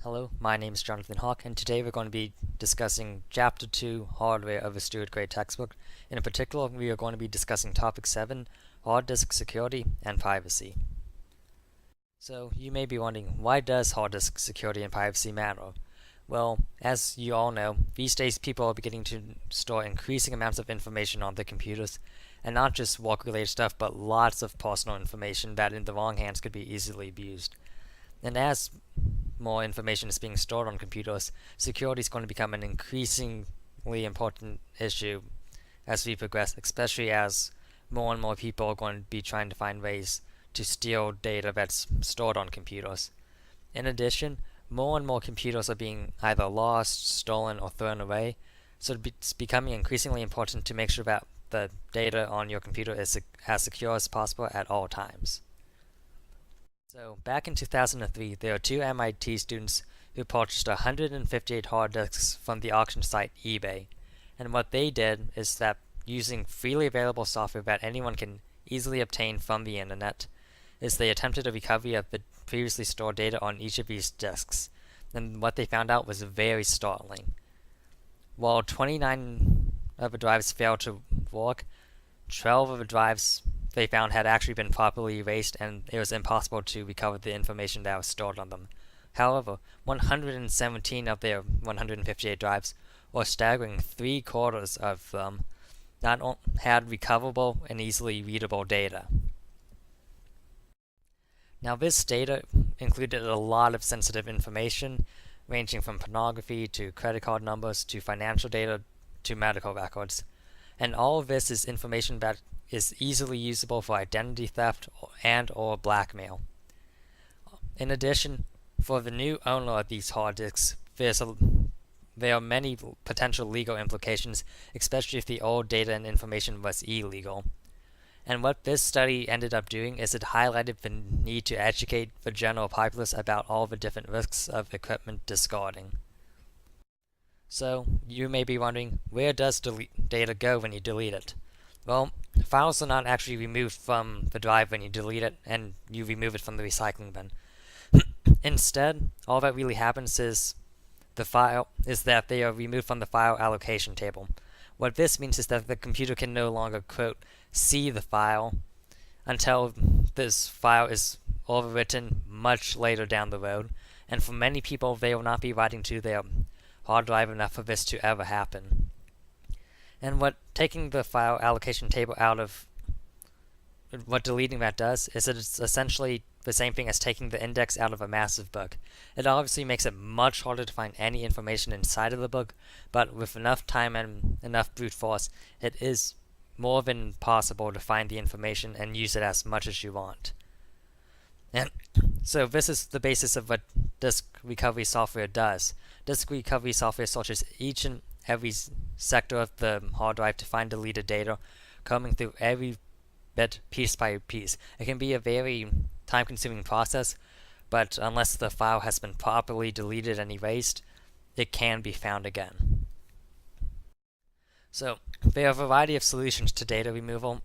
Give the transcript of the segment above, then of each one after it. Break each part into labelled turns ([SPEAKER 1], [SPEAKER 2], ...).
[SPEAKER 1] Hello, my name is Jonathan Hawk, and today we're going to be discussing Chapter 2, Hardware of a Stuart Gray textbook. In particular, we are going to be discussing Topic 7, Hard Disk Security and Privacy. So, you may be wondering, why does hard disk security and privacy matter? Well, as you all know, these days people are beginning to store increasing amounts of information on their computers, and not just work-related stuff, but lots of personal information that in the wrong hands could be easily abused. And as more information is being stored on computers, security is going to become an increasingly important issue as we progress, especially as more and more people are going to be trying to find ways to steal data that's stored on computers. In addition, more and more computers are being either lost, stolen, or thrown away, so it's becoming increasingly important to make sure that the data on your computer is as secure as possible at all times. So, back in 2003, there were two MIT students who purchased 158 hard disks from the auction site eBay. And what they did is that using freely available software that anyone can easily obtain from the internet, is they attempted a recovery of the previously stored data on each of these disks. And what they found out was very startling. While 29 of the drives failed to work, 12 of the drives they found had actually been properly erased, and it was impossible to recover the information that was stored on them. However, 117 of their 158 drives, or staggering 3/4 of them, had recoverable and easily readable data. Now, this data included a lot of sensitive information, ranging from pornography to credit card numbers to financial data to medical records. And all of this is information that is easily usable for identity theft and/or blackmail. In addition, for the new owner of these hard disks, there are many potential legal implications, especially if the old data and information was illegal. And what this study ended up doing is it highlighted the need to educate the general populace about all the different risks of equipment discarding. So, you may be wondering, where does data go when you delete it? Well, files are not actually removed from the drive when you delete it and you remove it from the recycling bin. Instead, all that really happens is that they are removed from the file allocation table. What this means is that the computer can no longer, quote, see the file until this file is overwritten much later down the road. And for many people, they will not be writing to their hard drive enough for this to ever happen. And what taking the file allocation table out of what deleting that does is that it's essentially the same thing as taking the index out of a massive book. It obviously makes it much harder to find any information inside of the book, but with enough time and enough brute force, it is more than possible to find the information and use it as much as you want. And so this is the basis of what disk recovery software does. Disk recovery software searches each and every sector of the hard drive to find deleted data, combing through every bit piece by piece. It can be a very time-consuming process, but unless the file has been properly deleted and erased, it can be found again. So, there are a variety of solutions to data removal.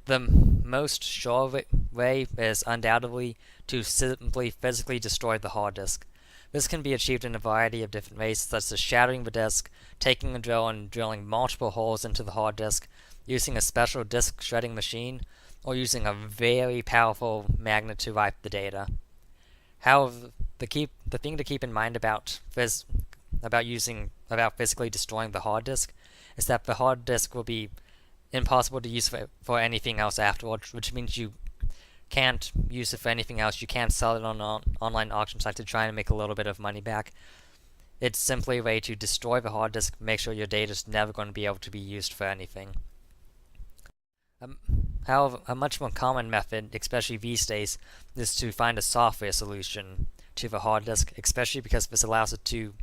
[SPEAKER 1] The most sure way is undoubtedly to simply physically destroy the hard disk. This can be achieved in a variety of different ways, such as shattering the disk, taking a drill and drilling multiple holes into the hard disk, using a special disk shredding machine, or using a very powerful magnet to wipe the data. However, the thing to keep in mind about physically destroying the hard disk is that the hard disk will be impossible to use for anything else afterwards, which means you can't use it for anything else. You can't sell it on an online auction site to try and make a little bit of money back. It's simply a way to destroy the hard disk, make sure your data is never going to be able to be used for anything. However, a much more common method, especially these days, is to find a software solution to the hard disk, especially because this allows it to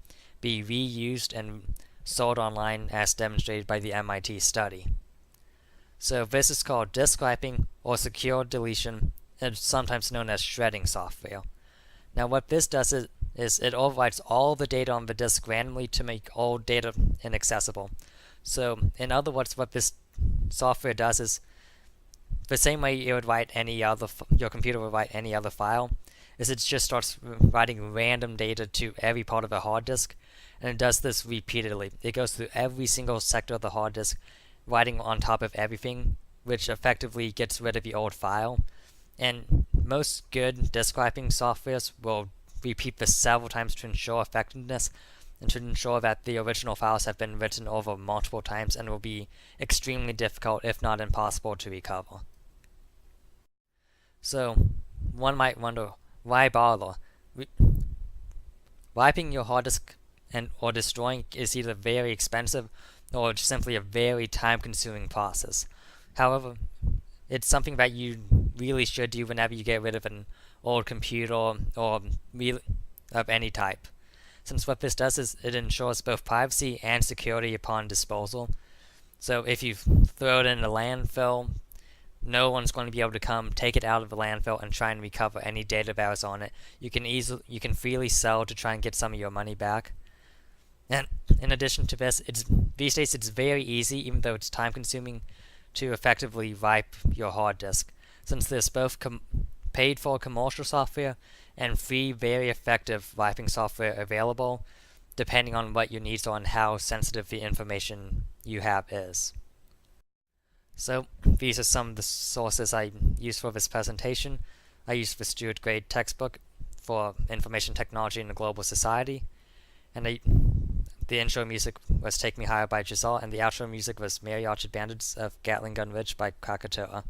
[SPEAKER 1] be reused and sold online as demonstrated by the MIT study. So this is called disk wiping or secure deletion, and sometimes known as shredding software. Now what this does is it overwrites all the data on the disk randomly to make all data inaccessible. So in other words, what this software does is the same way you would write any other your computer would write any other file, is it just starts writing random data to every part of the hard disk, and it does this repeatedly. It goes through every single sector of the hard disk, writing on top of everything, which effectively gets rid of the old file. And most good disk wiping softwares will repeat this several times to ensure effectiveness and to ensure that the original files have been written over multiple times and will be extremely difficult, if not impossible, to recover. So, one might wonder, why bother? Wiping your hard disk or destroying is either very expensive or simply a very time-consuming process. However, it's something that you really should do whenever you get rid of an old computer or of any type, since what this does is it ensures both privacy and security upon disposal. So if you throw it in a landfill, no one's going to be able to come take it out of the landfill and try and recover any data that was on it. You can freely sell to try and get some of your money back. And in addition to this, these days it's very easy, even though it's time consuming, to effectively wipe your hard disk, since there's both paid for commercial software and free, very effective wiping software available, depending on what your needs are and how sensitive the information you have is. So these are some of the sources I used for this presentation. I used the Stuart Grade textbook for Information Technology in a Global Society, and the intro music was Take Me Higher by Giselle, and the outro music was Mariachi Bandits of Gatling Gun Ridge by Krakatoa.